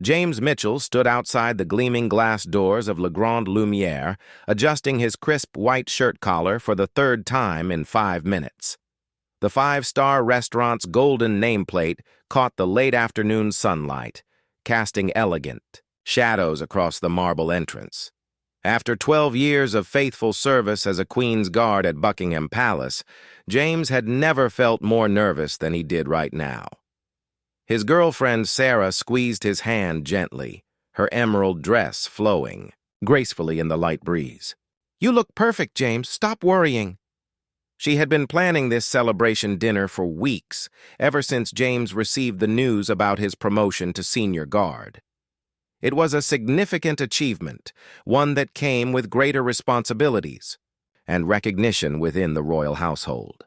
James Mitchell stood outside the gleaming glass doors of Le Grand Lumière, adjusting his crisp white shirt collar for the third time in 5 minutes. The five-star restaurant's golden nameplate caught the late afternoon sunlight, casting elegant shadows across the marble entrance. After 12 years of faithful service as a Queen's Guard at Buckingham Palace, James had never felt more nervous than he did right now. His girlfriend Sarah squeezed his hand gently, her emerald dress flowing gracefully in the light breeze. "You look perfect, James. Stop worrying." She had been planning this celebration dinner for weeks, ever since James received the news about his promotion to senior guard. It was a significant achievement, one that came with greater responsibilities and recognition within the royal household.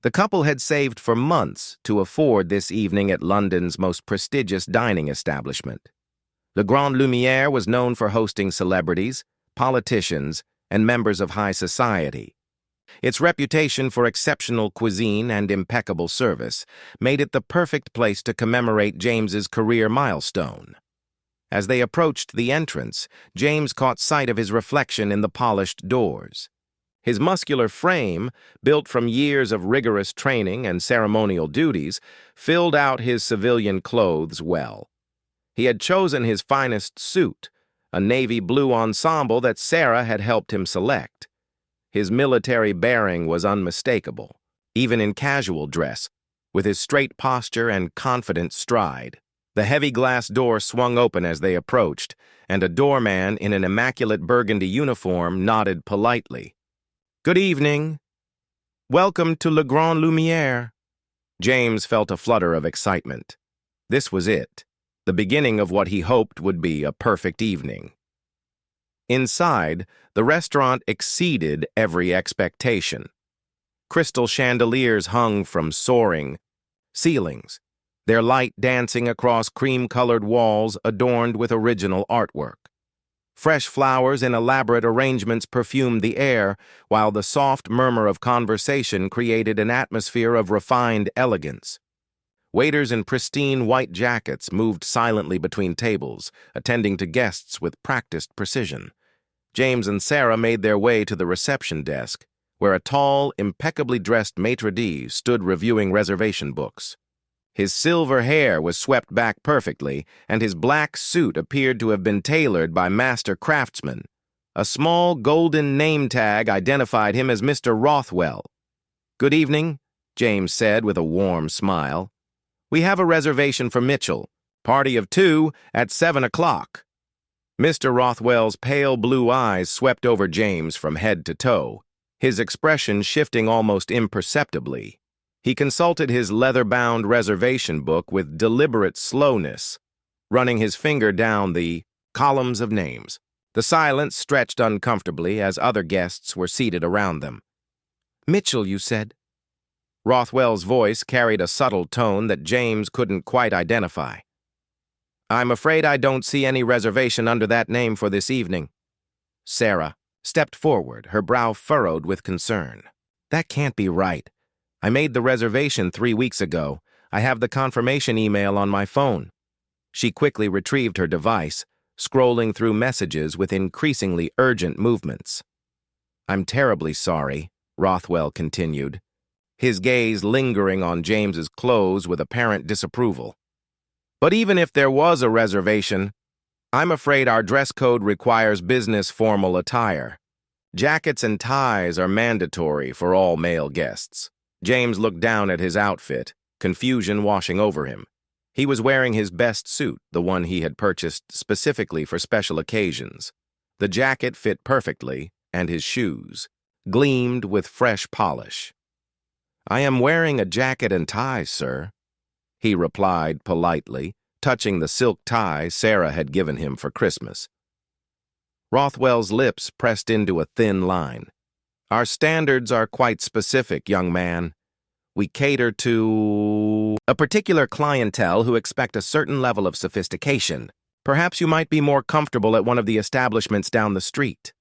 The couple had saved for months to afford this evening at London's most prestigious dining establishment. Le Grand Lumière was known for hosting celebrities, politicians, and members of high society. Its reputation for exceptional cuisine and impeccable service made it the perfect place to commemorate James's career milestone. As they approached the entrance, James caught sight of his reflection in the polished doors. His muscular frame, built from years of rigorous training and ceremonial duties, filled out his civilian clothes well. He had chosen his finest suit, a navy blue ensemble that Sarah had helped him select. His military bearing was unmistakable, even in casual dress, with his straight posture and confident stride. The heavy glass door swung open as they approached, and a doorman in an immaculate burgundy uniform nodded politely. "Good evening. Welcome to Le Grand Lumière." James felt a flutter of excitement. This was it, the beginning of what he hoped would be a perfect evening. Inside, the restaurant exceeded every expectation. Crystal chandeliers hung from soaring ceilings, their light dancing across cream-colored walls adorned with original artwork. Fresh flowers in elaborate arrangements perfumed the air, while the soft murmur of conversation created an atmosphere of refined elegance. Waiters in pristine white jackets moved silently between tables, attending to guests with practiced precision. James and Sarah made their way to the reception desk, where a tall, impeccably dressed maitre d' stood reviewing reservation books. His silver hair was swept back perfectly, and his black suit appeared to have been tailored by master craftsmen. A small golden name tag identified him as Mr. Rothwell. "Good evening," James said with a warm smile. "We have a reservation for Mitchell. Party of 2 at 7 o'clock. Mr. Rothwell's pale blue eyes swept over James from head to toe, his expression shifting almost imperceptibly. He consulted his leather-bound reservation book with deliberate slowness, running his finger down the columns of names. The silence stretched uncomfortably as other guests were seated around them. "Mitchell, you said?" Rothwell's voice carried a subtle tone that James couldn't quite identify. "I'm afraid I don't see any reservation under that name for this evening." Sarah stepped forward, her brow furrowed with concern. "That can't be right. I made the reservation 3 weeks ago. I have the confirmation email on my phone." She quickly retrieved her device, scrolling through messages with increasingly urgent movements. "I'm terribly sorry," Rothwell continued, his gaze lingering on James's clothes with apparent disapproval. "But even if there was a reservation, I'm afraid our dress code requires business formal attire. Jackets and ties are mandatory for all male guests." James looked down at his outfit, confusion washing over him. He was wearing his best suit, the one he had purchased specifically for special occasions. The jacket fit perfectly, and his shoes gleamed with fresh polish. "I am wearing a jacket and tie, sir," he replied politely, touching the silk tie Sarah had given him for Christmas. Rothwell's lips pressed into a thin line. "Our standards are quite specific, young man. We cater to a particular clientele who expect a certain level of sophistication. Perhaps you might be more comfortable at one of the establishments down the street."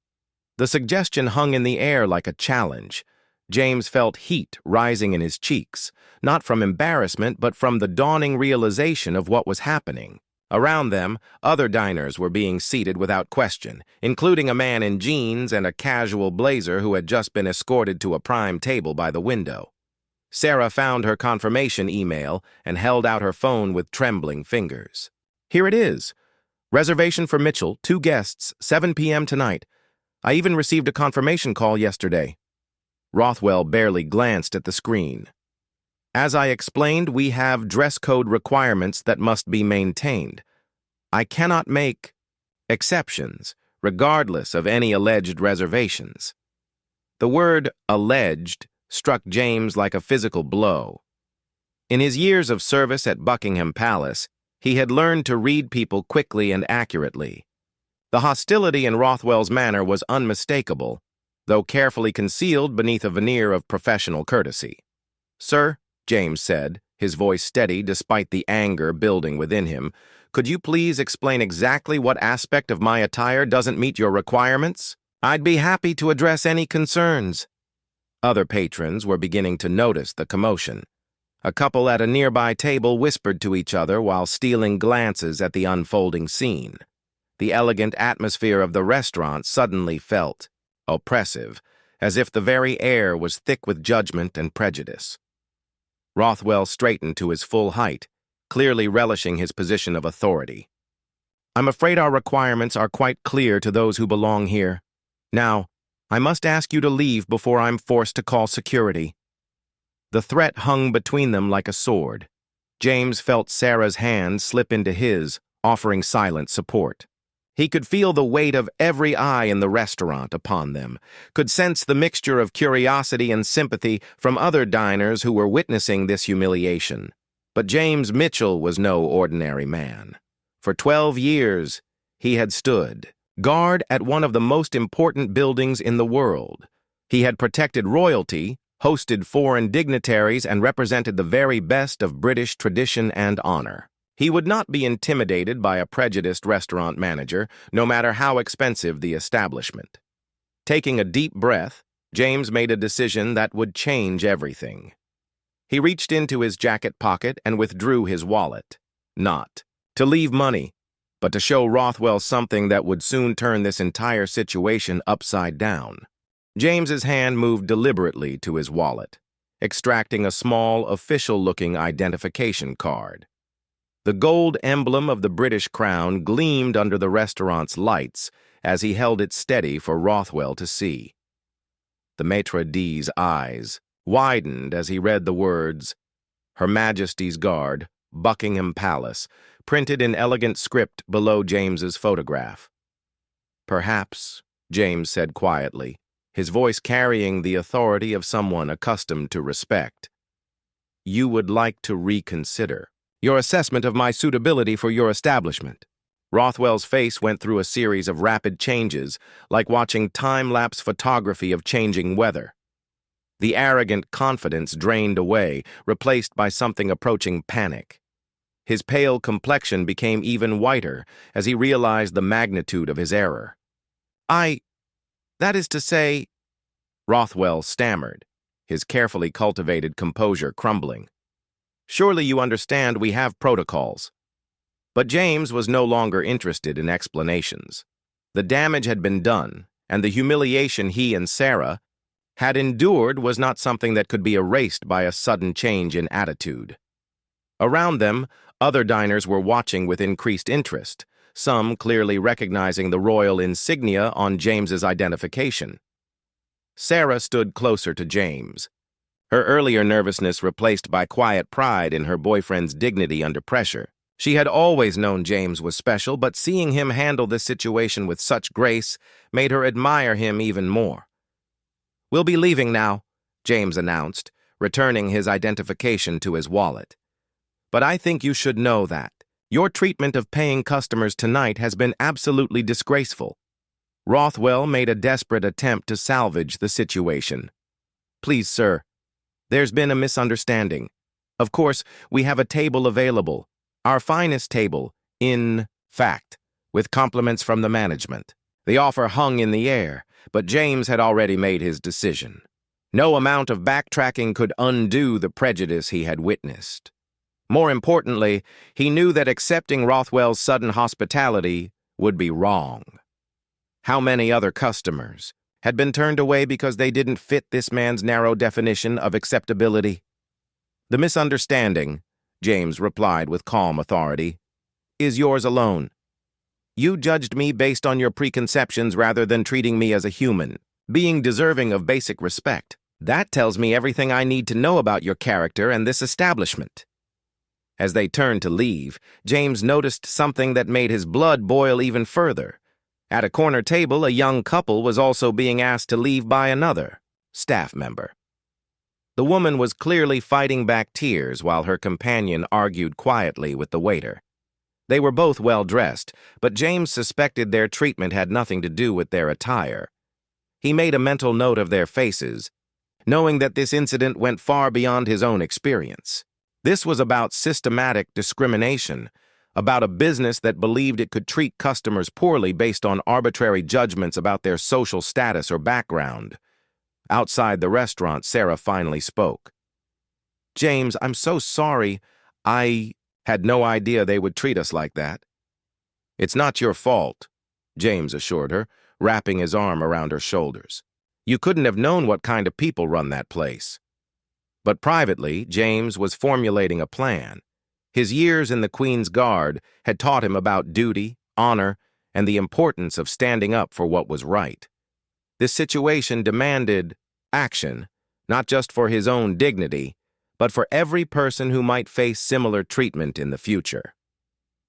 The suggestion hung in the air like a challenge. James felt heat rising in his cheeks, not from embarrassment but from the dawning realization of what was happening. Around them, other diners were being seated without question, including a man in jeans and a casual blazer who had just been escorted to a prime table by the window. Sarah found her confirmation email and held out her phone with trembling fingers. "Here it is. Reservation for Mitchell, 2 guests, 7 p.m. tonight. I even received a confirmation call yesterday." Rothwell barely glanced at the screen. "As I explained, we have dress code requirements that must be maintained. I cannot make exceptions, regardless of any alleged reservations." The word "alleged" struck James like a physical blow. In his years of service at Buckingham Palace, he had learned to read people quickly and accurately. The hostility in Rothwell's manner was unmistakable, though carefully concealed beneath a veneer of professional courtesy. "Sir," James said, his voice steady despite the anger building within him, "could you please explain exactly what aspect of my attire doesn't meet your requirements? I'd be happy to address any concerns." Other patrons were beginning to notice the commotion. A couple at a nearby table whispered to each other while stealing glances at the unfolding scene. The elegant atmosphere of the restaurant suddenly felt oppressive, as if the very air was thick with judgment and prejudice. Rothwell straightened to his full height, clearly relishing his position of authority. "I'm afraid our requirements are quite clear to those who belong here. Now, I must ask you to leave before I'm forced to call security." The threat hung between them like a sword. James felt Sarah's hand slip into his, offering silent support. He could feel the weight of every eye in the restaurant upon them, could sense the mixture of curiosity and sympathy from other diners who were witnessing this humiliation. But James Mitchell was no ordinary man. For 12 years, he had stood guard at one of the most important buildings in the world. He had protected royalty, hosted foreign dignitaries, and represented the very best of British tradition and honor. He would not be intimidated by a prejudiced restaurant manager, no matter how expensive the establishment. Taking a deep breath, James made a decision that would change everything. He reached into his jacket pocket and withdrew his wallet. Not to leave money, but to show Rothwell something that would soon turn this entire situation upside down. James's hand moved deliberately to his wallet, extracting a small, official-looking identification card. The gold emblem of the British crown gleamed under the restaurant's lights as he held it steady for Rothwell to see. The maitre d's eyes widened as he read the words, "Her Majesty's Guard, Buckingham Palace," printed in elegant script below James's photograph. "Perhaps," James said quietly, his voice carrying the authority of someone accustomed to respect, "you would like to reconsider your assessment of my suitability for your establishment." Rothwell's face went through a series of rapid changes, like watching time-lapse photography of changing weather. The arrogant confidence drained away, replaced by something approaching panic. His pale complexion became even whiter as he realized the magnitude of his error. That is to say," Rothwell stammered, his carefully cultivated composure crumbling. "Surely you understand we have protocols." But James was no longer interested in explanations. The damage had been done, and the humiliation he and Sarah had endured was not something that could be erased by a sudden change in attitude. Around them, other diners were watching with increased interest, some clearly recognizing the royal insignia on James's identification. Sarah stood closer to James, her earlier nervousness replaced by quiet pride in her boyfriend's dignity under pressure. She had always known James was special, but seeing him handle this situation with such grace made her admire him even more. "We'll be leaving now," James announced, returning his identification to his wallet. "But I think you should know that your treatment of paying customers tonight has been absolutely disgraceful." Rothwell made a desperate attempt to salvage the situation. "Please, sir, there's been a misunderstanding. Of course, we have a table available, our finest table, in fact, with compliments from the management." The offer hung in the air, but James had already made his decision. No amount of backtracking could undo the prejudice he had witnessed. More importantly, he knew that accepting Rothwell's sudden hospitality would be wrong. How many other customers had been turned away because they didn't fit this man's narrow definition of acceptability? "The misunderstanding," James replied with calm authority, "is yours alone. You judged me based on your preconceptions rather than treating me as a human, being deserving of basic respect. That tells me everything I need to know about your character and this establishment." As they turned to leave, James noticed something that made his blood boil even further. At a corner table, a young couple was also being asked to leave by another staff member. The woman was clearly fighting back tears while her companion argued quietly with the waiter. They were both well-dressed, but James suspected their treatment had nothing to do with their attire. He made a mental note of their faces, knowing that this incident went far beyond his own experience. This was about systematic discrimination, about a business that believed it could treat customers poorly based on arbitrary judgments about their social status or background. Outside the restaurant, Sarah finally spoke. "James, I'm so sorry. I had no idea they would treat us like that." "It's not your fault," James assured her, wrapping his arm around her shoulders. "You couldn't have known what kind of people run that place." But privately, James was formulating a plan. His years in the Queen's Guard had taught him about duty, honor, and the importance of standing up for what was right. This situation demanded action, not just for his own dignity, but for every person who might face similar treatment in the future.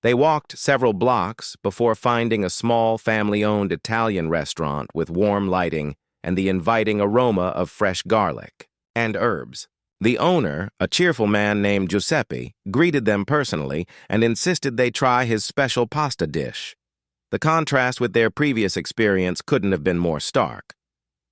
They walked several blocks before finding a small family-owned Italian restaurant with warm lighting and the inviting aroma of fresh garlic and herbs. The owner, a cheerful man named Giuseppe, greeted them personally and insisted they try his special pasta dish. The contrast with their previous experience couldn't have been more stark.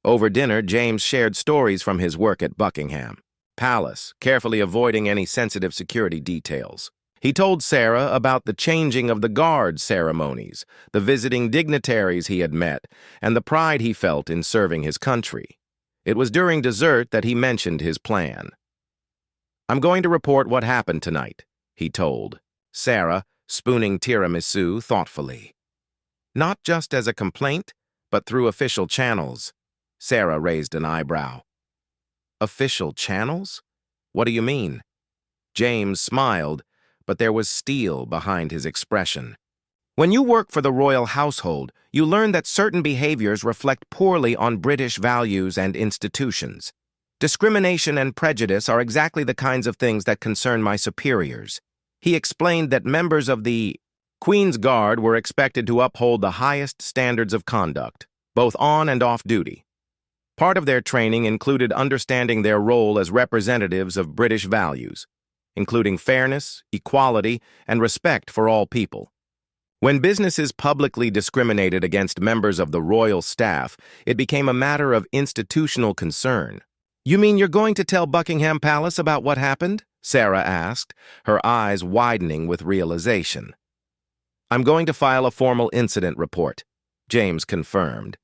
Over dinner, James shared stories from his work at Buckingham Palace, carefully avoiding any sensitive security details. He told Sarah about the changing of the guard ceremonies, the visiting dignitaries he had met, and the pride he felt in serving his country. It was during dessert that he mentioned his plan. "I'm going to report what happened tonight," he told Sarah, spooning tiramisu thoughtfully. "Not just as a complaint, but through official channels." Sarah raised an eyebrow. "Official channels? What do you mean?" James smiled, but there was steel behind his expression. "When you work for the royal household, you learn that certain behaviors reflect poorly on British values and institutions. Discrimination and prejudice are exactly the kinds of things that concern my superiors." He explained that members of the Queen's Guard were expected to uphold the highest standards of conduct, both on and off duty. Part of their training included understanding their role as representatives of British values, including fairness, equality, and respect for all people. When businesses publicly discriminated against members of the royal staff, it became a matter of institutional concern. "You mean you're going to tell Buckingham Palace about what happened?" Sarah asked, her eyes widening with realization. "I'm going to file a formal incident report," James confirmed.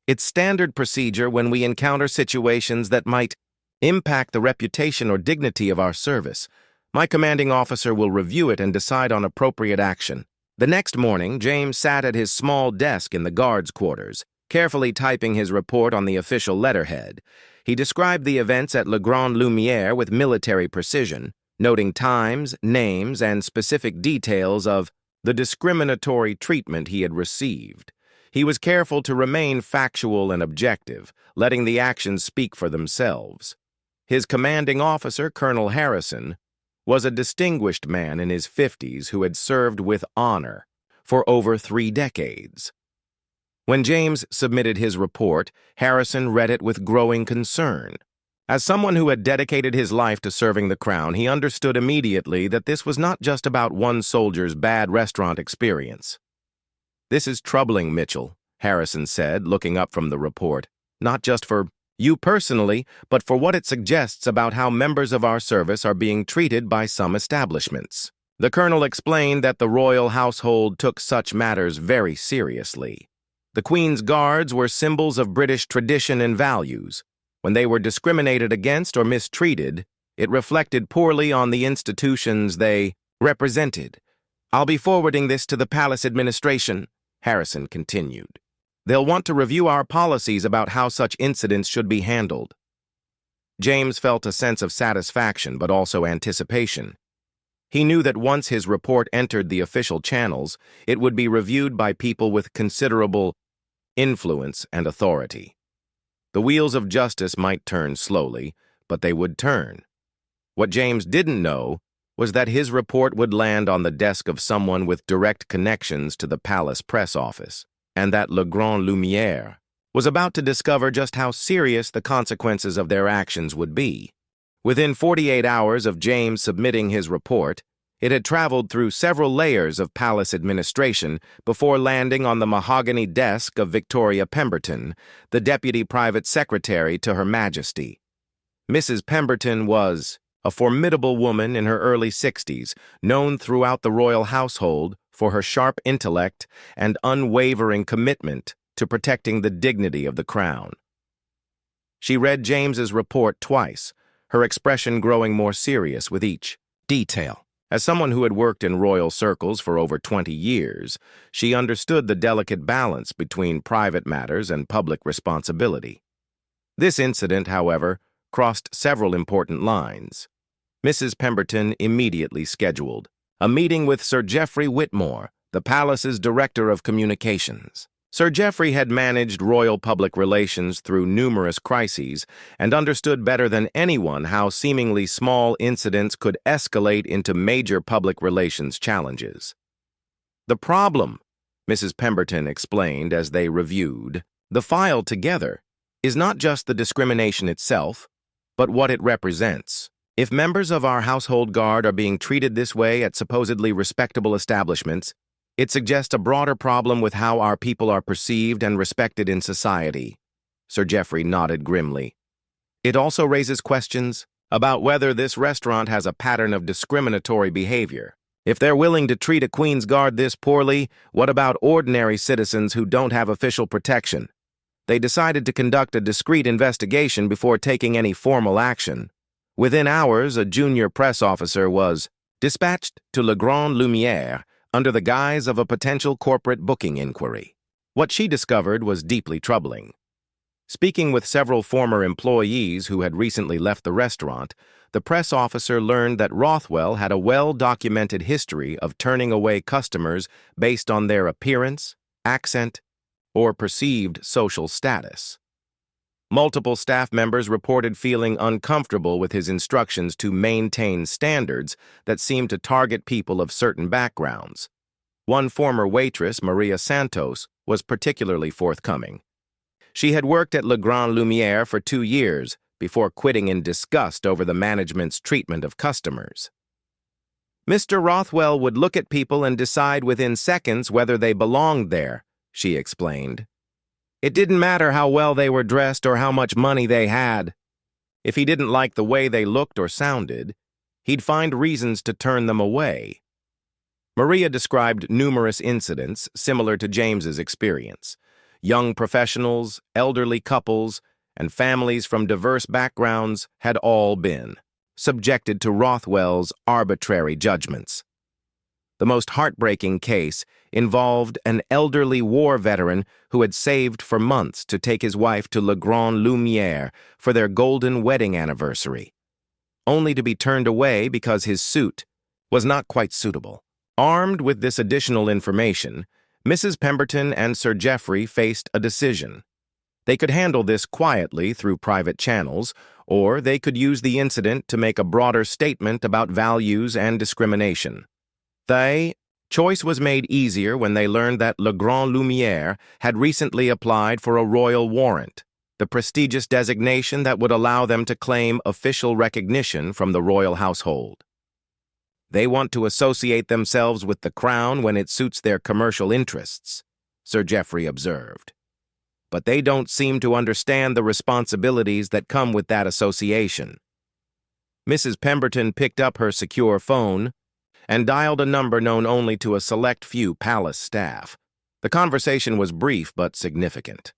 "It's standard procedure when we encounter situations that might impact the reputation or dignity of our service. My commanding officer will review it and decide on appropriate action." The next morning, James sat at his small desk in the guards' quarters, carefully typing his report on the official letterhead. He described the events at Le Grand Lumière with military precision, noting times, names, and specific details of the discriminatory treatment he had received. He was careful to remain factual and objective, letting the actions speak for themselves. His commanding officer, Colonel Harrison, was a distinguished man in his 50s who had served with honor for over 3 decades. When James submitted his report, Harrison read it with growing concern. As someone who had dedicated his life to serving the crown, he understood immediately that this was not just about one soldier's bad restaurant experience. "This is troubling, Mitchell," Harrison said, looking up from the report. "Not just for you personally, but for what it suggests about how members of our service are being treated by some establishments." The colonel explained that the royal household took such matters very seriously. The Queen's Guards were symbols of British tradition and values. When they were discriminated against or mistreated, It reflected poorly on the institutions they represented. "I'll be forwarding this to the palace administration," Harrison continued. "They'll want to review our policies about how such incidents should be handled." James felt a sense of satisfaction but also anticipation. He knew that once his report entered the official channels, it would be reviewed by people with considerable influence and authority. The wheels of justice might turn slowly, but they would turn. What James didn't know was that his report would land on the desk of someone with direct connections to the palace press office, and that Le Grand Lumière was about to discover just how serious the consequences of their actions would be. Within 48 hours of James submitting his report, it had traveled through several layers of palace administration before landing on the mahogany desk of Victoria Pemberton, the deputy private secretary to Her Majesty. Mrs. Pemberton was a formidable woman in her early 60s, known throughout the royal household for her sharp intellect and unwavering commitment to protecting the dignity of the crown. She read James's report twice, her expression growing more serious with each detail. As someone who had worked in royal circles for over 20 years, she understood the delicate balance between private matters and public responsibility. This incident, however, crossed several important lines. Mrs. Pemberton immediately scheduled a meeting with Sir Geoffrey Whitmore, the palace's director of communications. Sir Geoffrey had managed royal public relations through numerous crises and understood better than anyone how seemingly small incidents could escalate into major public relations challenges. "The problem," Mrs. Pemberton explained as they reviewed the file together, "is not just the discrimination itself, but what it represents. If members of our household guard are being treated this way at supposedly respectable establishments, it suggests a broader problem with how our people are perceived and respected in society." Sir Geoffrey nodded grimly. "It also raises questions about whether this restaurant has a pattern of discriminatory behavior. If they're willing to treat a Queen's Guard this poorly, what about ordinary citizens who don't have official protection? They decided to conduct a discreet investigation before taking any formal action. Within hours, a junior press officer was dispatched to Le Grand Lumière under the guise of a potential corporate booking inquiry. What she discovered was deeply troubling. Speaking with several former employees who had recently left the restaurant, the press officer learned that Rothwell had a well-documented history of turning away customers based on their appearance, accent, or perceived social status. Multiple staff members reported feeling uncomfortable with his instructions to maintain standards that seemed to target people of certain backgrounds. One former waitress, Maria Santos, was particularly forthcoming. She had worked at Le Grand Lumière for 2 years before quitting in disgust over the management's treatment of customers. "Mr. Rothwell would look at people and decide within seconds whether they belonged there," she explained. "It didn't matter how well they were dressed or how much money they had. If he didn't like the way they looked or sounded, he'd find reasons to turn them away." Maria described numerous incidents similar to James's experience. Young professionals, elderly couples, and families from diverse backgrounds had all been subjected to Rothwell's arbitrary judgments. The most heartbreaking case involved an elderly war veteran who had saved for months to take his wife to Le Grand Lumière for their golden wedding anniversary, only to be turned away because his suit was not quite suitable. Armed with this additional information, Mrs. Pemberton and Sir Geoffrey faced a decision. They could handle this quietly through private channels, or they could use the incident to make a broader statement about values and discrimination. Choice was made easier when they learned that Le Grand Lumière had recently applied for a royal warrant, the prestigious designation that would allow them to claim official recognition from the royal household. "They want to associate themselves with the crown when it suits their commercial interests," Sir Geoffrey observed. "But they don't seem to understand the responsibilities that come with that association." Mrs. Pemberton picked up her secure phone and dialed a number known only to a select few palace staff. The conversation was brief but significant.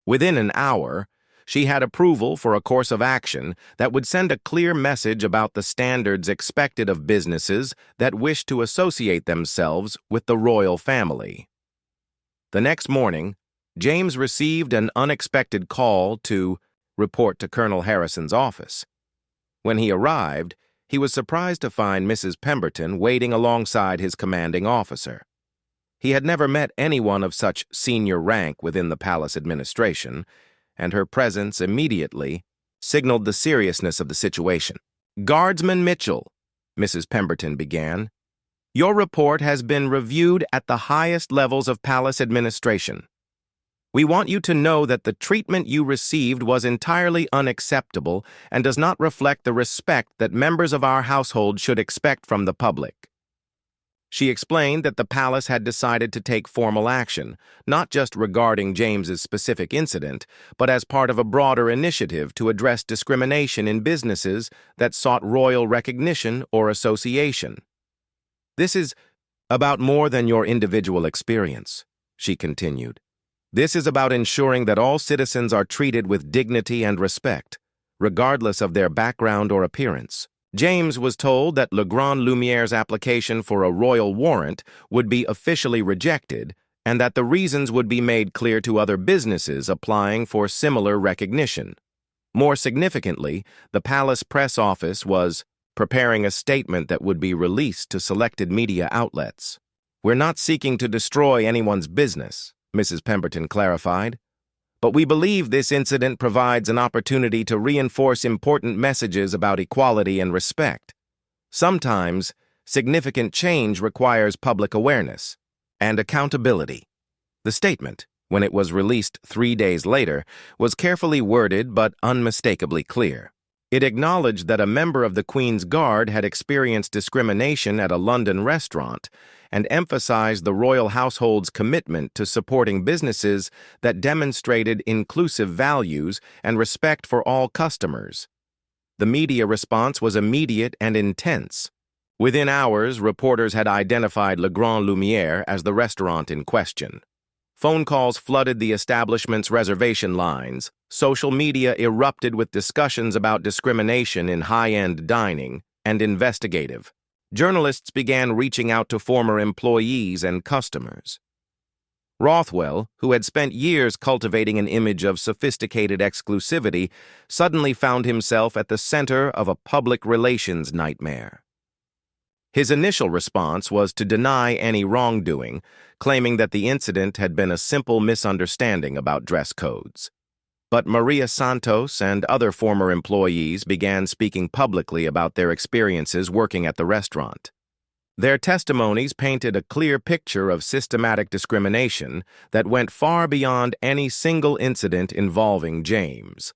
Within an hour, she had approval for a course of action that would send a clear message about the standards expected of businesses that wished to associate themselves with the royal family. The next morning, James received an unexpected call to report to Colonel Harrison's office. When he arrived, he was surprised to find Mrs. Pemberton waiting alongside his commanding officer. He had never met anyone of such senior rank within the palace administration, and her presence immediately signaled the seriousness of the situation. "Guardsman Mitchell," Mrs. Pemberton began, "your report has been reviewed at the highest levels of palace administration. We want you to know that the treatment you received was entirely unacceptable and does not reflect the respect that members of our household should expect from the public." She explained that the palace had decided to take formal action, not just regarding James's specific incident, but as part of a broader initiative to address discrimination in businesses that sought royal recognition or association. "This is about more than your individual experience," she continued. "This is about ensuring that all citizens are treated with dignity and respect, regardless of their background or appearance." James was told that Le Grand Lumiere's application for a royal warrant would be officially rejected and that the reasons would be made clear to other businesses applying for similar recognition. More significantly, the palace press office was preparing a statement that would be released to selected media outlets. "We're not seeking to destroy anyone's business," Mrs. Pemberton clarified, "but we believe this incident provides an opportunity to reinforce important messages about equality and respect. Sometimes, significant change requires public awareness and accountability." The statement, when it was released 3 days later, was carefully worded but unmistakably clear. It acknowledged that a member of the Queen's Guard had experienced discrimination at a London restaurant and emphasized the royal household's commitment to supporting businesses that demonstrated inclusive values and respect for all customers. The media response was immediate and intense. Within hours, reporters had identified Le Grand Lumiere as the restaurant in question. Phone calls flooded the establishment's reservation lines. Social media erupted with discussions about discrimination in high-end dining and investigative. Journalists began reaching out to former employees and customers. Rothwell, who had spent years cultivating an image of sophisticated exclusivity, suddenly found himself at the center of a public relations nightmare. His initial response was to deny any wrongdoing, claiming that the incident had been a simple misunderstanding about dress codes. But Maria Santos and other former employees began speaking publicly about their experiences working at the restaurant. Their testimonies painted a clear picture of systematic discrimination that went far beyond any single incident involving James.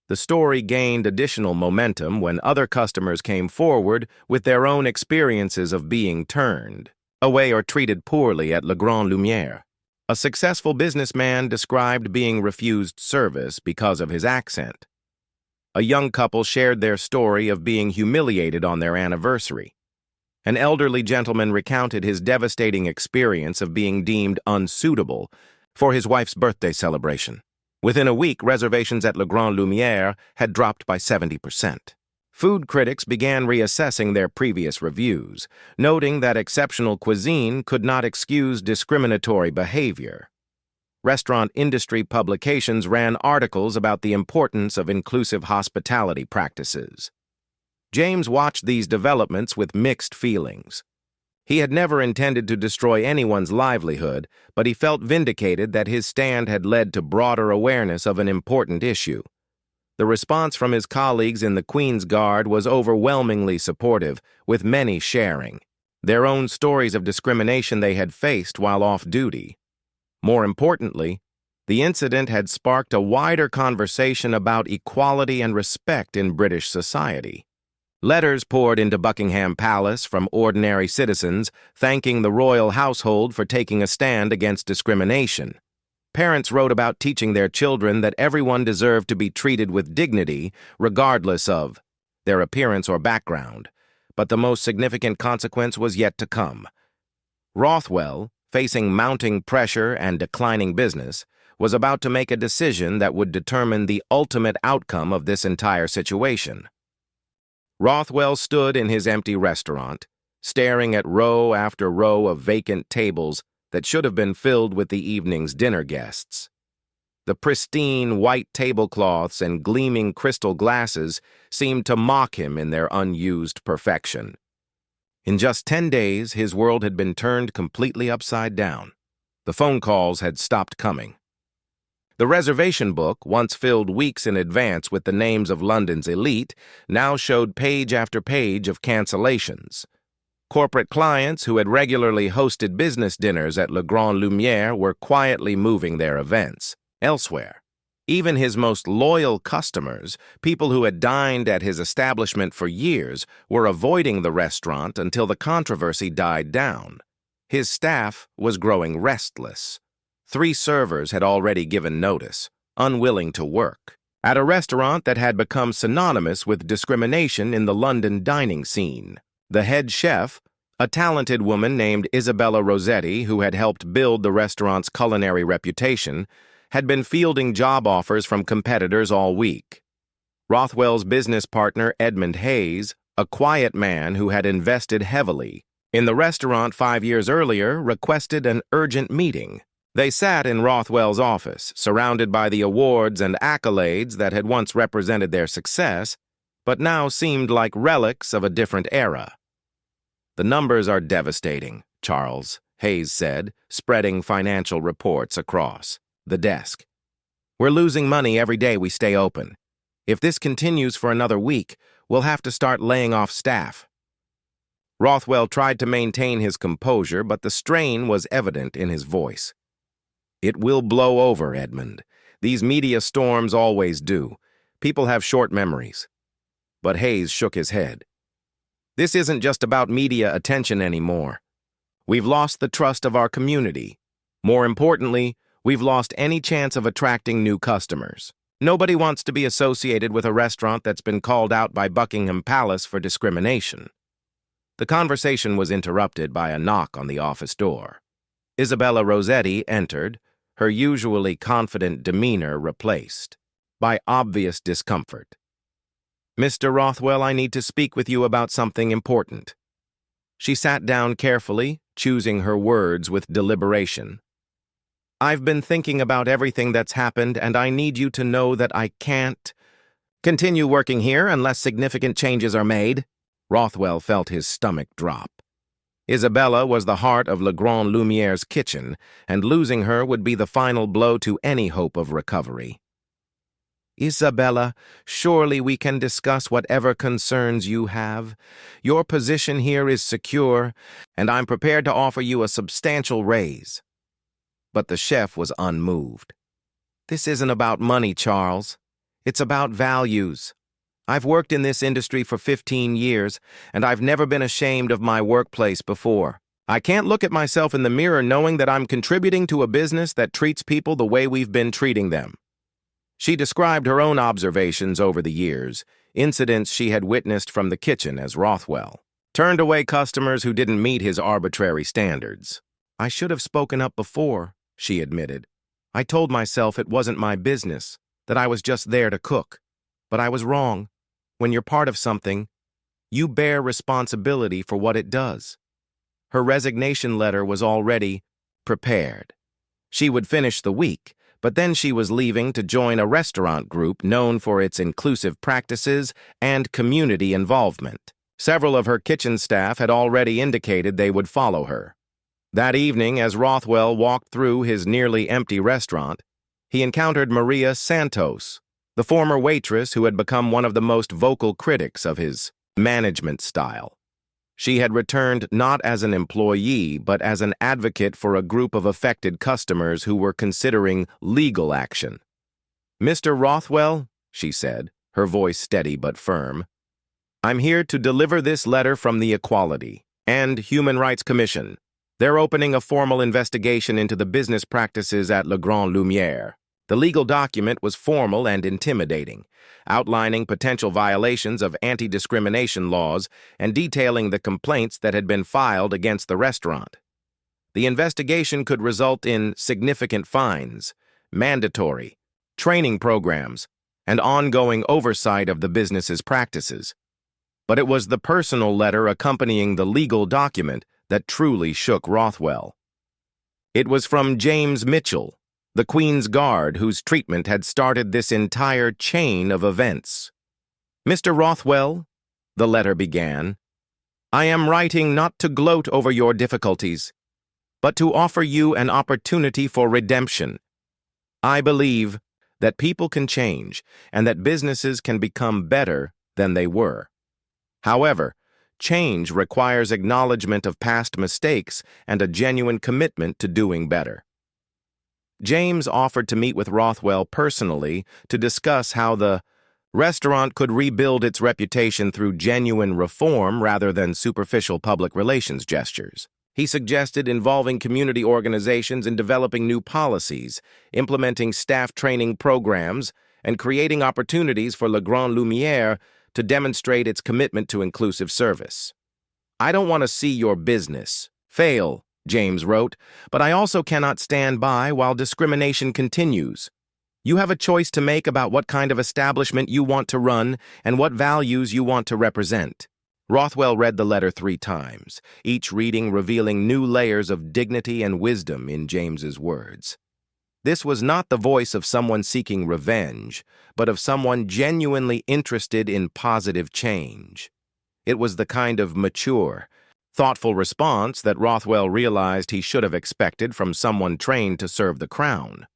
The story gained additional momentum when other customers came forward with their own experiences of being turned away or treated poorly at Le Grand Lumiere. A successful businessman described being refused service because of his accent. A young couple shared their story of being humiliated on their anniversary. An elderly gentleman recounted his devastating experience of being deemed unsuitable for his wife's birthday celebration. Within a week, reservations at Le Grand Lumiere had dropped by 70%. Food critics began reassessing their previous reviews, noting that exceptional cuisine could not excuse discriminatory behavior. Restaurant industry publications ran articles about the importance of inclusive hospitality practices. James watched these developments with mixed feelings. He had never intended to destroy anyone's livelihood, but he felt vindicated that his stand had led to broader awareness of an important issue. The response from his colleagues in the Queen's Guard was overwhelmingly supportive, with many sharing their own stories of discrimination they had faced while off duty. More importantly, the incident had sparked a wider conversation about equality and respect in British society. Letters poured into Buckingham Palace from ordinary citizens, thanking the royal household for taking a stand against discrimination. Parents wrote about teaching their children that everyone deserved to be treated with dignity, regardless of their appearance or background. But the most significant consequence was yet to come. Rothwell, facing mounting pressure and declining business, was about to make a decision that would determine the ultimate outcome of this entire situation. Rothwell stood in his empty restaurant, staring at row after row of vacant tables that should have been filled with the evening's dinner guests. The pristine white tablecloths and gleaming crystal glasses seemed to mock him in their unused perfection. In just 10 days, his world had been turned completely upside down. The phone calls had stopped coming. The reservation book, once filled weeks in advance with the names of London's elite, now showed page after page of cancellations. Corporate clients who had regularly hosted business dinners at Le Grand Lumière were quietly moving their events elsewhere. Even his most loyal customers, people who had dined at his establishment for years, were avoiding the restaurant until the controversy died down. His staff was growing restless. 3 servers had already given notice, unwilling to work, at a restaurant that had become synonymous with discrimination in the London dining scene. The head chef, a talented woman named Isabella Rossetti, who had helped build the restaurant's culinary reputation, had been fielding job offers from competitors all week. Rothwell's business partner, Edmund Hayes, a quiet man who had invested heavily in the restaurant 5 years earlier, requested an urgent meeting. They sat in Rothwell's office, surrounded by the awards and accolades that had once represented their success, but now seemed like relics of a different era. "The numbers are devastating, Charles," Hayes said, spreading financial reports across the desk. "We're losing money every day we stay open. If this continues for another week, we'll have to start laying off staff." Rothwell tried to maintain his composure, but the strain was evident in his voice. "It will blow over, Edmund. These media storms always do. People have short memories." But Hayes shook his head. "This isn't just about media attention anymore. We've lost the trust of our community. More importantly, we've lost any chance of attracting new customers. Nobody wants to be associated with a restaurant that's been called out by Buckingham Palace for discrimination." The conversation was interrupted by a knock on the office door. Isabella Rossetti entered, her usually confident demeanor replaced by obvious discomfort. "Mr. Rothwell, I need to speak with you about something important." She sat down carefully, choosing her words with deliberation. "I've been thinking about everything that's happened, and I need you to know that I can't continue working here unless significant changes are made." Rothwell felt his stomach drop. Isabella was the heart of Le Grand Lumière's kitchen, and losing her would be the final blow to any hope of recovery. "Isabella, surely we can discuss whatever concerns you have. Your position here is secure, and I'm prepared to offer you a substantial raise." But the chef was unmoved. "This isn't about money, Charles. It's about values. I've worked in this industry for 15 years, and I've never been ashamed of my workplace before. I can't look at myself in the mirror knowing that I'm contributing to a business that treats people the way we've been treating them." She described her own observations over the years, incidents she had witnessed from the kitchen as Rothwell turned away customers who didn't meet his arbitrary standards. "I should have spoken up before," she admitted. "I told myself it wasn't my business, that I was just there to cook. But I was wrong. When you're part of something, you bear responsibility for what it does." Her resignation letter was already prepared. She would finish the week, but then she was leaving to join a restaurant group known for its inclusive practices and community involvement. Several of her kitchen staff had already indicated they would follow her. That evening, as Rothwell walked through his nearly empty restaurant, he encountered Maria Santos, the former waitress who had become one of the most vocal critics of his management style. She had returned not as an employee, but as an advocate for a group of affected customers who were considering legal action. "Mr. Rothwell," she said, her voice steady but firm, "I'm here to deliver this letter from the Equality and Human Rights Commission. They're opening a formal investigation into the business practices at Le Grand Lumière." The legal document was formal and intimidating, outlining potential violations of anti-discrimination laws and detailing the complaints that had been filed against the restaurant. The investigation could result in significant fines, mandatory, training programs, and ongoing oversight of the business's practices. But it was the personal letter accompanying the legal document that truly shook Rothwell. It was from James Mitchell, the Queen's Guard whose treatment had started this entire chain of events. "Mr. Rothwell," the letter began, "I am writing not to gloat over your difficulties, but to offer you an opportunity for redemption. I believe that people can change and that businesses can become better than they were. However, change requires acknowledgement of past mistakes and a genuine commitment to doing better." James offered to meet with Rothwell personally to discuss how the restaurant could rebuild its reputation through genuine reform rather than superficial public relations gestures. He suggested involving community organizations in developing new policies, implementing staff training programs, and creating opportunities for Le Grand Lumière to demonstrate its commitment to inclusive service. "I don't want to see your business fail," James wrote, "but I also cannot stand by while discrimination continues. You have a choice to make about what kind of establishment you want to run and what values you want to represent." Rothwell read the letter 3 times, each reading revealing new layers of dignity and wisdom in James's words. This was not the voice of someone seeking revenge, but of someone genuinely interested in positive change. It was the kind of mature, thoughtful response that Rothwell realized he should have expected from someone trained to serve the crown.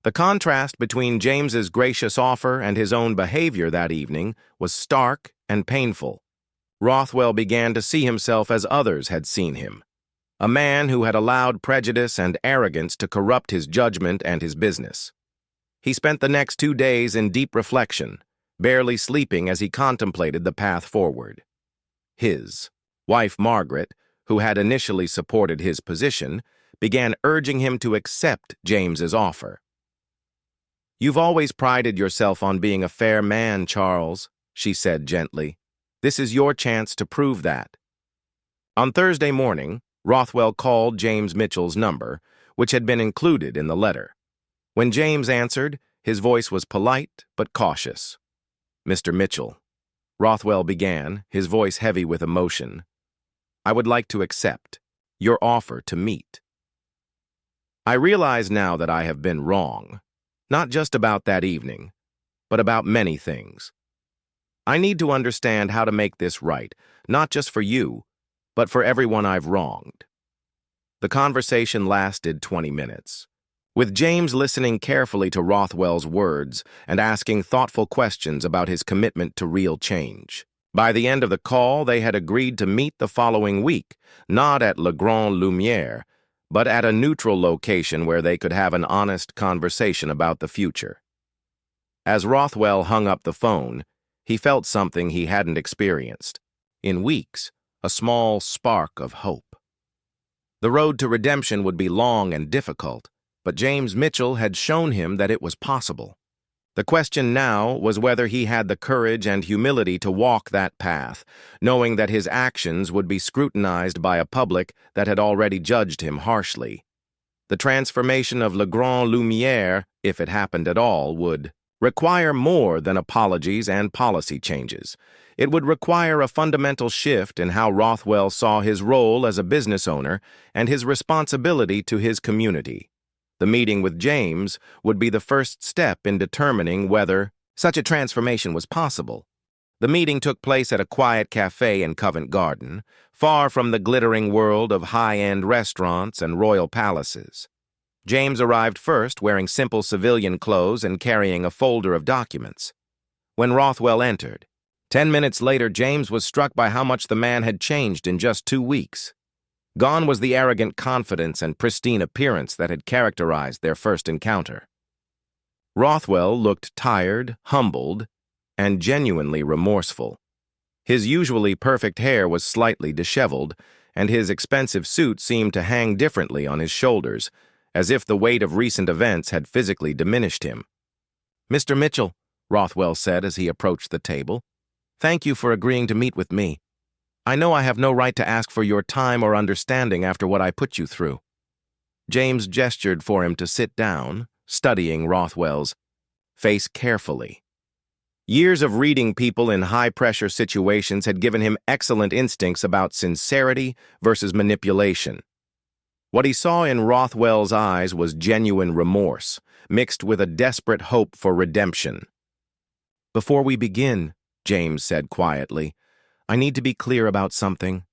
The contrast between James's gracious offer and his own behavior that evening was stark and painful. Rothwell began to see himself as others had seen him, a man who had allowed prejudice and arrogance to corrupt his judgment and his business. He spent the next 2 days in deep reflection, barely sleeping as he contemplated the path forward. His wife, Margaret, who had initially supported his position, began urging him to accept James's offer. "You've always prided yourself on being a fair man, Charles," she said gently. "This is your chance to prove that." On Thursday morning, Rothwell called James Mitchell's number, which had been included in the letter. When James answered, his voice was polite but cautious. "Mr. Mitchell," Rothwell began, his voice heavy with emotion, "I would like to accept your offer to meet. I realize now that I have been wrong, not just about that evening, but about many things. I need to understand how to make this right, not just for you, but for everyone I've wronged." The conversation lasted 20 minutes, with James listening carefully to Rothwell's words and asking thoughtful questions about his commitment to real change. By the end of the call, they had agreed to meet the following week, not at Le Grand Lumière, but at a neutral location where they could have an honest conversation about the future. As Rothwell hung up the phone, he felt something he hadn't experienced in weeks, a small spark of hope. The road to redemption would be long and difficult, but James Mitchell had shown him that it was possible. The question now was whether he had the courage and humility to walk that path, knowing that his actions would be scrutinized by a public that had already judged him harshly. The transformation of Le Grand Lumière, if it happened at all, would require more than apologies and policy changes. It would require a fundamental shift in how Rothwell saw his role as a business owner and his responsibility to his community. The meeting with James would be the first step in determining whether such a transformation was possible. The meeting took place at a quiet cafe in Covent Garden, far from the glittering world of high-end restaurants and royal palaces. James arrived first, wearing simple civilian clothes and carrying a folder of documents. When Rothwell entered, 10 minutes later, James was struck by how much the man had changed in just 2 weeks. Gone was the arrogant confidence and pristine appearance that had characterized their first encounter. Rothwell looked tired, humbled, and genuinely remorseful. His usually perfect hair was slightly disheveled, and his expensive suit seemed to hang differently on his shoulders, as if the weight of recent events had physically diminished him. "Mr. Mitchell," Rothwell said as he approached the table, "thank you for agreeing to meet with me. I know I have no right to ask for your time or understanding after what I put you through." James gestured for him to sit down, studying Rothwell's face carefully. Years of reading people in high-pressure situations had given him excellent instincts about sincerity versus manipulation. What he saw in Rothwell's eyes was genuine remorse, mixed with a desperate hope for redemption. "Before we begin," James said quietly, "I need to be clear about something.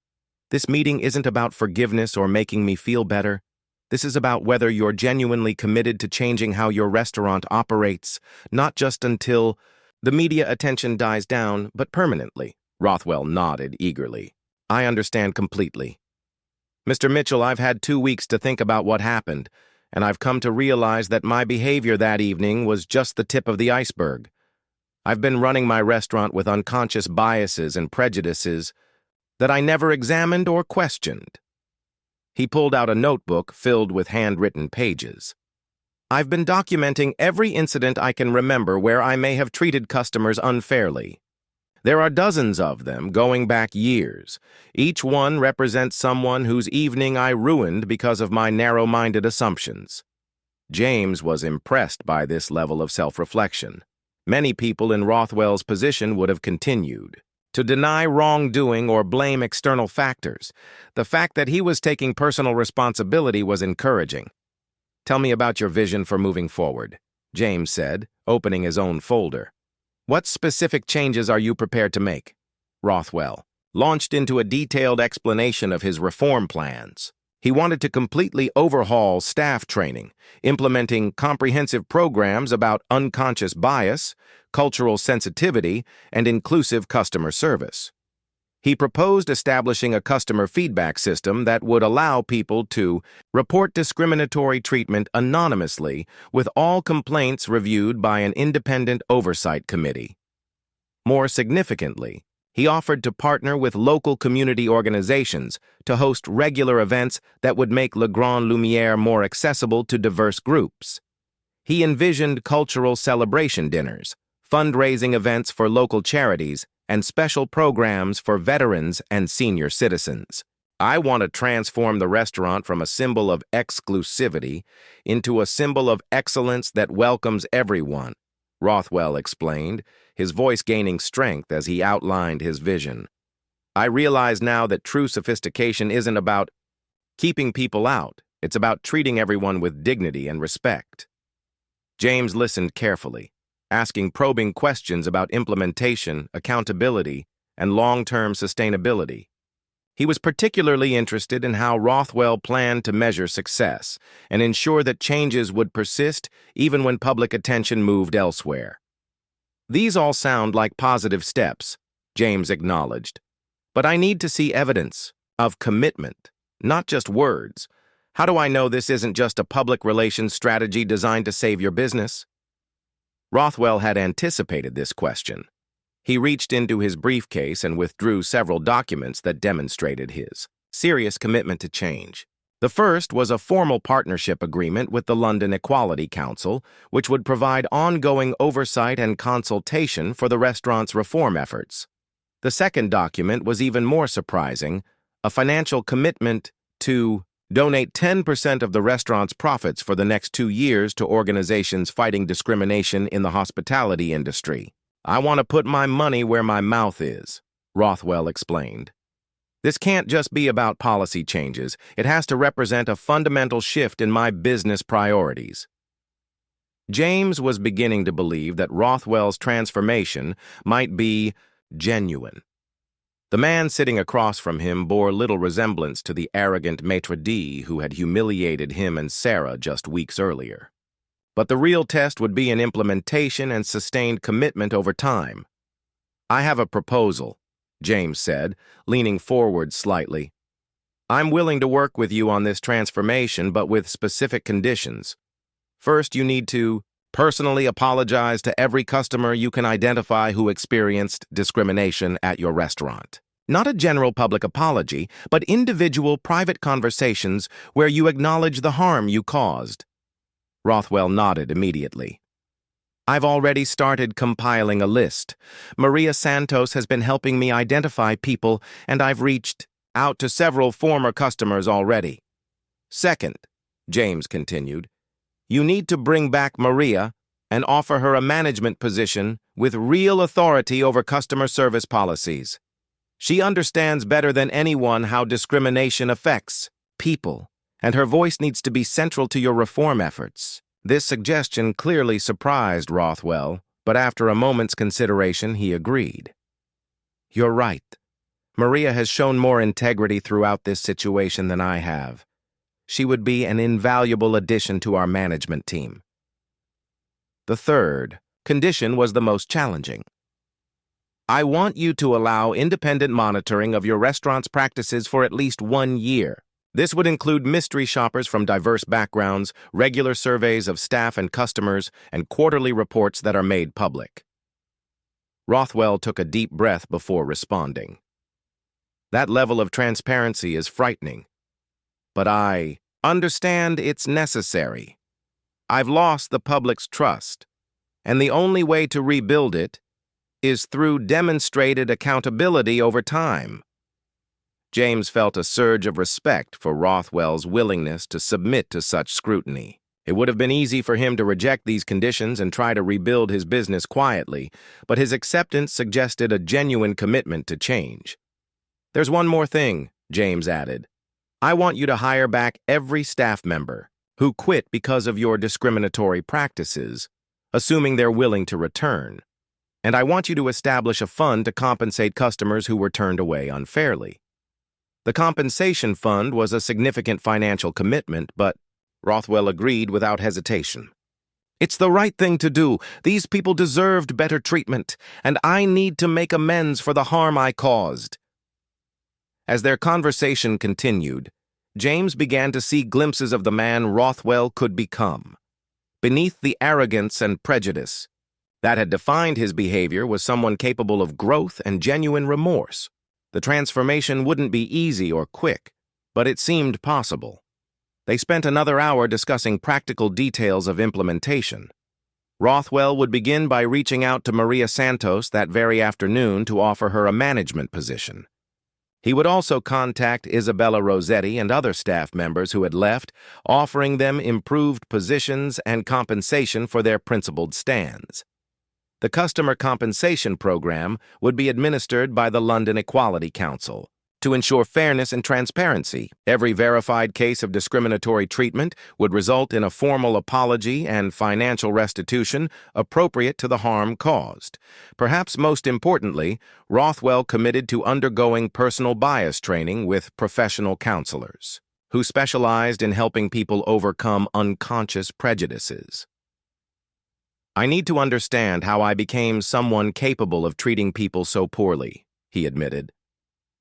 This meeting isn't about forgiveness or making me feel better. This is about whether you're genuinely committed to changing how your restaurant operates, not just until the media attention dies down, but permanently." Rothwell nodded eagerly. "I understand completely. Mr. Mitchell, I've had 2 weeks to think about what happened, and I've come to realize that my behavior that evening was just the tip of the iceberg. I've been running my restaurant with unconscious biases and prejudices that I never examined or questioned." He pulled out a notebook filled with handwritten pages. "I've been documenting every incident I can remember where I may have treated customers unfairly. There are dozens of them, going back years. Each one represents someone whose evening I ruined because of my narrow-minded assumptions." James was impressed by this level of self-reflection. Many people in Rothwell's position would have continued to deny wrongdoing or blame external factors. The fact that he was taking personal responsibility was encouraging. "Tell me about your vision for moving forward," James said, opening his own folder. "What specific changes are you prepared to make?" Rothwell launched into a detailed explanation of his reform plans. He wanted to completely overhaul staff training, implementing comprehensive programs about unconscious bias, cultural sensitivity, and inclusive customer service. He proposed establishing a customer feedback system that would allow people to report discriminatory treatment anonymously, with all complaints reviewed by an independent oversight committee. More significantly, he offered to partner with local community organizations to host regular events that would make Le Grand Lumière more accessible to diverse groups. He envisioned cultural celebration dinners, fundraising events for local charities, and special programs for veterans and senior citizens. "I want to transform the restaurant from a symbol of exclusivity into a symbol of excellence that welcomes everyone," Rothwell explained, his voice gaining strength as he outlined his vision. "I realize now that true sophistication isn't about keeping people out. It's about treating everyone with dignity and respect." James listened carefully, asking probing questions about implementation, accountability, and long-term sustainability. He was particularly interested in how Rothwell planned to measure success and ensure that changes would persist even when public attention moved elsewhere. "These all sound like positive steps," James acknowledged. "But I need to see evidence of commitment, not just words. How do I know this isn't just a public relations strategy designed to save your business?" Rothwell had anticipated this question. He reached into his briefcase and withdrew several documents that demonstrated his serious commitment to change. The first was a formal partnership agreement with the London Equality Council, which would provide ongoing oversight and consultation for the restaurant's reform efforts. The second document was even more surprising, a financial commitment to donate 10% of the restaurant's profits for the next 2 years to organizations fighting discrimination in the hospitality industry. "I want to put my money where my mouth is," Rothwell explained. "This can't just be about policy changes. It has to represent a fundamental shift in my business priorities." James was beginning to believe that Rothwell's transformation might be genuine. The man sitting across from him bore little resemblance to the arrogant maitre d' who had humiliated him and Sarah just weeks earlier. But the real test would be in implementation and sustained commitment over time. "I have a proposal," James said, leaning forward slightly. "I'm willing to work with you on this transformation, but with specific conditions. First, you need to personally apologize to every customer you can identify who experienced discrimination at your restaurant. Not a general public apology, but individual private conversations where you acknowledge the harm you caused." Rothwell nodded immediately. "I've already started compiling a list. Maria Santos has been helping me identify people, and I've reached out to several former customers already." "Second," James continued, You need to bring back Maria and offer her a management position with real authority over customer service policies. She understands better than anyone how discrimination affects people, and her voice needs to be central to your reform efforts. This suggestion clearly surprised Rothwell, but after a moment's consideration, he agreed. You're right. Maria has shown more integrity throughout this situation than I have. She would be an invaluable addition to our management team. The third condition was the most challenging. I want you to allow independent monitoring of your restaurant's practices for at least 1 year. This would include mystery shoppers from diverse backgrounds, regular surveys of staff and customers, and quarterly reports that are made public. Rothwell took a deep breath before responding. That level of transparency is frightening, but I understand it's necessary. I've lost the public's trust, and the only way to rebuild it is through demonstrated accountability over time. James felt a surge of respect for Rothwell's willingness to submit to such scrutiny. It would have been easy for him to reject these conditions and try to rebuild his business quietly, but his acceptance suggested a genuine commitment to change. There's one more thing, James added. I want you to hire back every staff member who quit because of your discriminatory practices, assuming they're willing to return. And I want you to establish a fund to compensate customers who were turned away unfairly. The compensation fund was a significant financial commitment, but Rothwell agreed without hesitation. It's the right thing to do. These people deserved better treatment, and I need to make amends for the harm I caused. As their conversation continued, James began to see glimpses of the man Rothwell could become. Beneath the arrogance and prejudice that had defined his behavior was someone capable of growth and genuine remorse. The transformation wouldn't be easy or quick, but it seemed possible. They spent another hour discussing practical details of implementation. Rothwell would begin by reaching out to Maria Santos that very afternoon to offer her a management position. He would also contact Isabella Rossetti and other staff members who had left, offering them improved positions and compensation for their principled stands. The customer compensation program would be administered by the London Equality Council. To ensure fairness and transparency, every verified case of discriminatory treatment would result in a formal apology and financial restitution appropriate to the harm caused. Perhaps most importantly, Rothwell committed to undergoing personal bias training with professional counselors, who specialized in helping people overcome unconscious prejudices. I need to understand how I became someone capable of treating people so poorly, he admitted.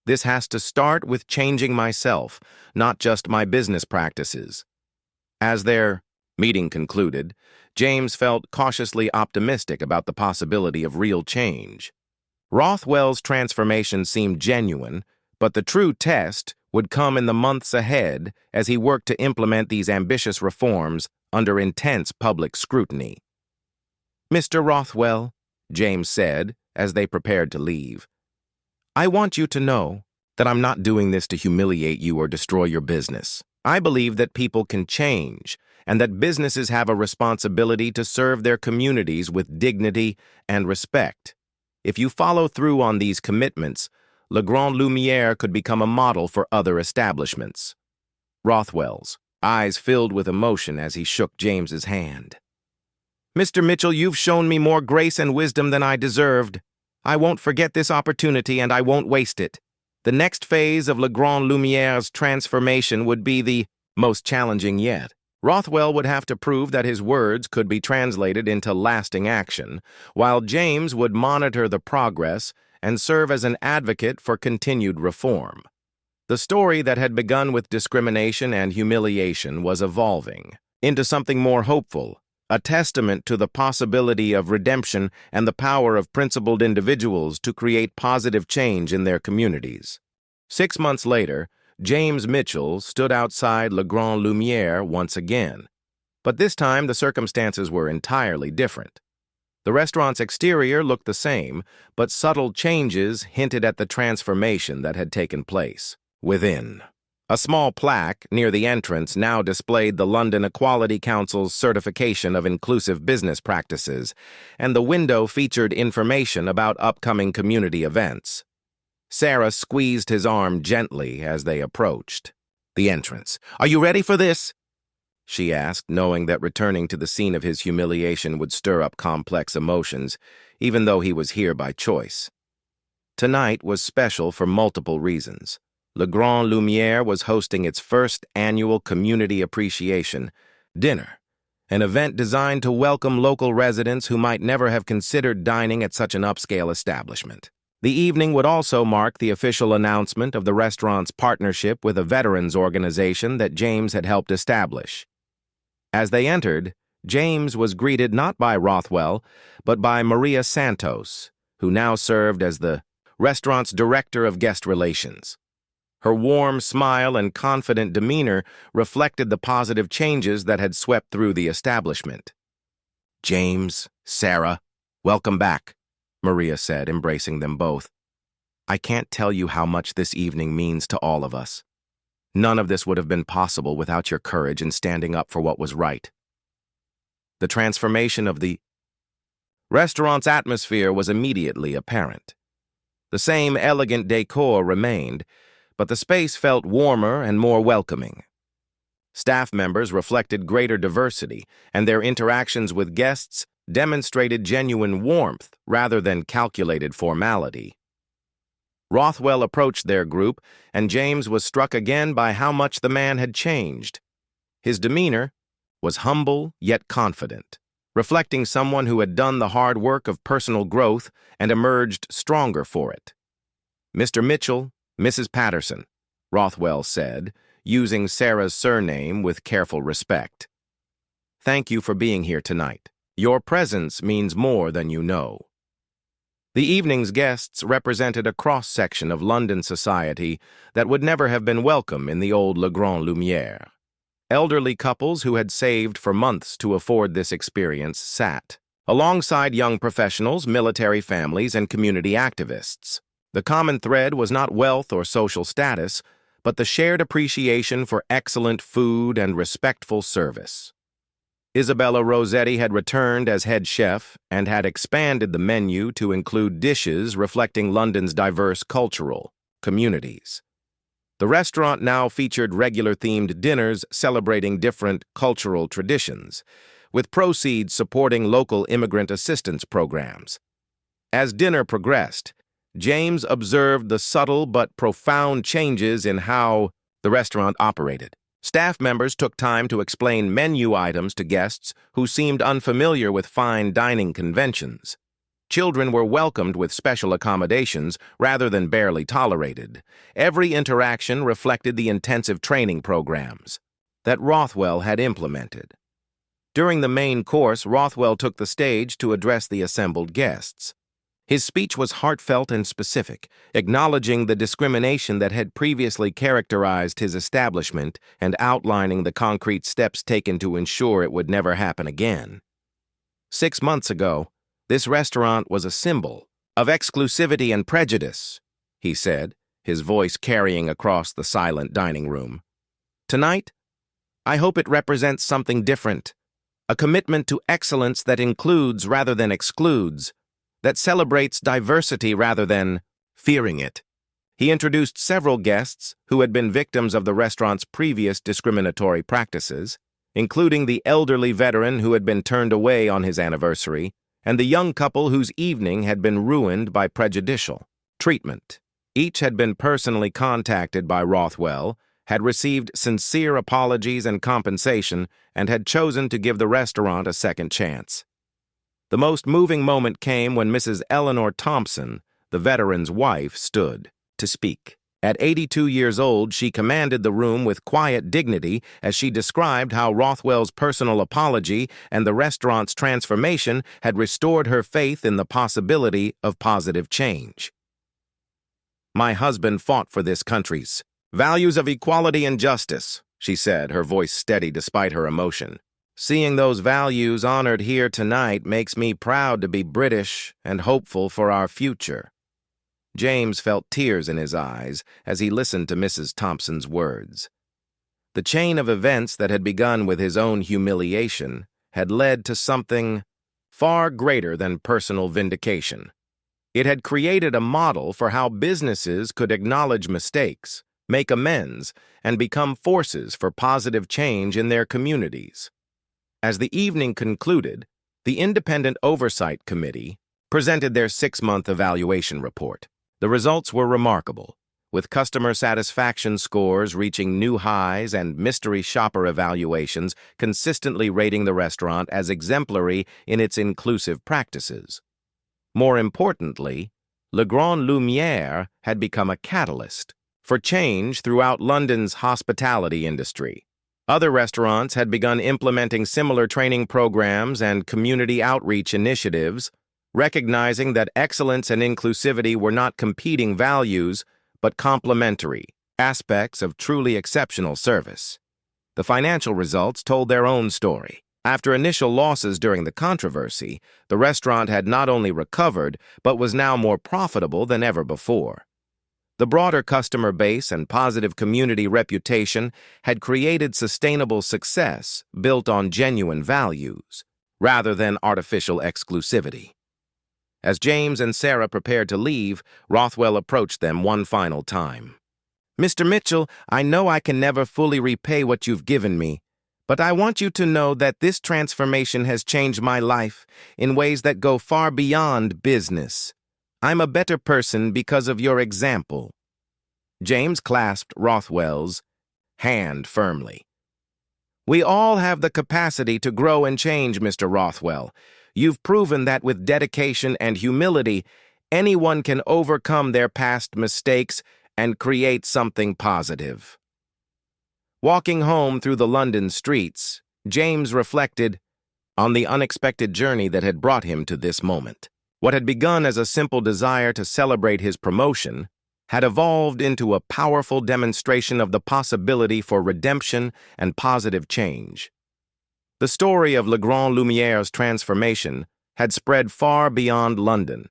This has to start with changing myself, not just my business practices. As their meeting concluded, James felt cautiously optimistic about the possibility of real change. Rothwell's transformation seemed genuine, but the true test would come in the months ahead as he worked to implement these ambitious reforms under intense public scrutiny. Mr. Rothwell, James said as they prepared to leave, I want you to know that I'm not doing this to humiliate you or destroy your business. I believe that people can change and that businesses have a responsibility to serve their communities with dignity and respect. If you follow through on these commitments, Le Grand Lumière could become a model for other establishments. Rothwell's eyes filled with emotion as he shook James's hand. Mr. Mitchell, you've shown me more grace and wisdom than I deserved. I won't forget this opportunity and I won't waste it. The next phase of Le Grand Lumière's transformation would be the most challenging yet. Rothwell would have to prove that his words could be translated into lasting action, while James would monitor the progress and serve as an advocate for continued reform. The story that had begun with discrimination and humiliation was evolving into something more hopeful, a testament to the possibility of redemption and the power of principled individuals to create positive change in their communities. 6 months later, James Mitchell stood outside Le Grand Lumière once again, but this time the circumstances were entirely different. The restaurant's exterior looked the same, but subtle changes hinted at the transformation that had taken place. Within, A small plaque near the entrance now displayed the London Equality Council's certification of inclusive business practices, and the window featured information about upcoming community events. Sarah squeezed his arm gently as they approached the entrance. "Are you ready for this?" she asked, knowing that returning to the scene of his humiliation would stir up complex emotions, even though he was here by choice. Tonight was special for multiple reasons. Le Grand Lumière was hosting its first annual Community Appreciation Dinner, an event designed to welcome local residents who might never have considered dining at such an upscale establishment. The evening would also mark the official announcement of the restaurant's partnership with a veterans organization that James had helped establish. As they entered, James was greeted not by Rothwell, but by Maria Santos, who now served as the restaurant's director of guest relations. Her warm smile and confident demeanor reflected the positive changes that had swept through the establishment. "James, Sarah, welcome back," Maria said, embracing them both. "I can't tell you how much this evening means to all of us. None of this would have been possible without your courage in standing up for what was right." The transformation of the restaurant's atmosphere was immediately apparent. The same elegant decor remained, but the space felt warmer and more welcoming. Staff members reflected greater diversity, and their interactions with guests demonstrated genuine warmth rather than calculated formality. Rothwell approached their group, and James was struck again by how much the man had changed. His demeanor was humble yet confident, reflecting someone who had done the hard work of personal growth and emerged stronger for it. "Mr. Mitchell, Mrs. Patterson," Rothwell said, using Sarah's surname with careful respect. "Thank you for being here tonight. Your presence means more than you know." The evening's guests represented a cross-section of London society that would never have been welcome in the old Le Grand Lumière. Elderly couples who had saved for months to afford this experience sat, alongside young professionals, military families, and community activists. The common thread was not wealth or social status, but the shared appreciation for excellent food and respectful service. Isabella Rossetti had returned as head chef and had expanded the menu to include dishes reflecting London's diverse cultural communities. The restaurant now featured regular themed dinners celebrating different cultural traditions, with proceeds supporting local immigrant assistance programs. As dinner progressed, James observed the subtle but profound changes in how the restaurant operated. Staff members took time to explain menu items to guests who seemed unfamiliar with fine dining conventions. Children were welcomed with special accommodations rather than barely tolerated. Every interaction reflected the intensive training programs that Rothwell had implemented. During the main course, Rothwell took the stage to address the assembled guests. His speech was heartfelt and specific, acknowledging the discrimination that had previously characterized his establishment and outlining the concrete steps taken to ensure it would never happen again. 6 months ago, this restaurant was a symbol of exclusivity and prejudice, he said, his voice carrying across the silent dining room. Tonight, I hope it represents something different, a commitment to excellence that includes rather than excludes, that celebrates diversity rather than fearing it. He introduced several guests who had been victims of the restaurant's previous discriminatory practices, including the elderly veteran who had been turned away on his anniversary, and the young couple whose evening had been ruined by prejudicial treatment. Each had been personally contacted by Rothwell, had received sincere apologies and compensation, and had chosen to give the restaurant a second chance. The most moving moment came when Mrs. Eleanor Thompson, the veteran's wife, stood to speak. At 82 years old, she commanded the room with quiet dignity as she described how Rothwell's personal apology and the restaurant's transformation had restored her faith in the possibility of positive change. "My husband fought for this country's values of equality and justice," she said, her voice steady despite her emotion. "Seeing those values honored here tonight makes me proud to be British and hopeful for our future." James felt tears in his eyes as he listened to Mrs. Thompson's words. The chain of events that had begun with his own humiliation had led to something far greater than personal vindication. It had created a model for how businesses could acknowledge mistakes, make amends, and become forces for positive change in their communities. As the evening concluded, the Independent Oversight Committee presented their 6-month evaluation report. The results were remarkable, with customer satisfaction scores reaching new highs and mystery shopper evaluations consistently rating the restaurant as exemplary in its inclusive practices. More importantly, Le Grand Lumière had become a catalyst for change throughout London's hospitality industry. Other restaurants had begun implementing similar training programs and community outreach initiatives, recognizing that excellence and inclusivity were not competing values, but complementary aspects of truly exceptional service. The financial results told their own story. After initial losses during the controversy, the restaurant had not only recovered, but was now more profitable than ever before. The broader customer base and positive community reputation had created sustainable success built on genuine values, rather than artificial exclusivity. As James and Sarah prepared to leave, Rothwell approached them one final time. "Mr. Mitchell, I know I can never fully repay what you've given me, but I want you to know that this transformation has changed my life in ways that go far beyond business. I'm a better person because of your example." James clasped Rothwell's hand firmly. "We all have the capacity to grow and change, Mr. Rothwell. You've proven that with dedication and humility, anyone can overcome their past mistakes and create something positive." Walking home through the London streets, James reflected on the unexpected journey that had brought him to this moment. What had begun as a simple desire to celebrate his promotion had evolved into a powerful demonstration of the possibility for redemption and positive change. The story of Le Grand Lumière's transformation had spread far beyond London,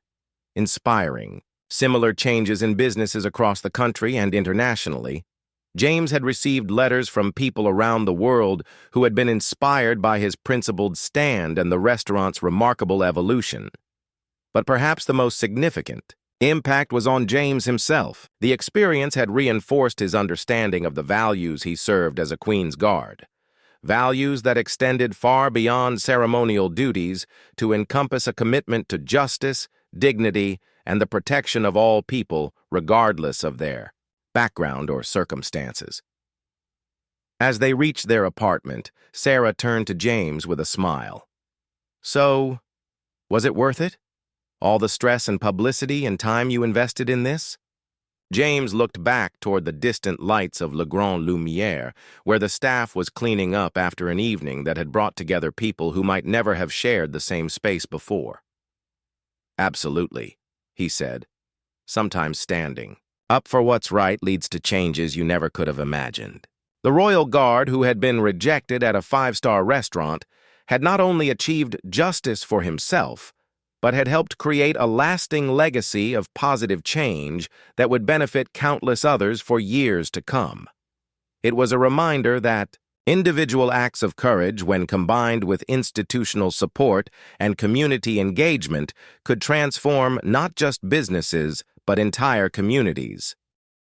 inspiring similar changes in businesses across the country and internationally. James had received letters from people around the world who had been inspired by his principled stand and the restaurant's remarkable evolution. But perhaps the most significant impact was on James himself. The experience had reinforced his understanding of the values he served as a Queen's Guard. Values that extended far beyond ceremonial duties to encompass a commitment to justice, dignity, and the protection of all people, regardless of their background or circumstances. As they reached their apartment, Sarah turned to James with a smile. "So, was it worth it? All the stress and publicity and time you invested in this?" James looked back toward the distant lights of Le Grand Lumière, where the staff was cleaning up after an evening that had brought together people who might never have shared the same space before. "Absolutely," he said, sometimes standing. "Up for what's right leads to changes you never could have imagined." The Royal Guard, who had been rejected at a 5-star restaurant, had not only achieved justice for himself, but had helped create a lasting legacy of positive change that would benefit countless others for years to come. It was a reminder that individual acts of courage, when combined with institutional support and community engagement, could transform not just businesses, but entire communities.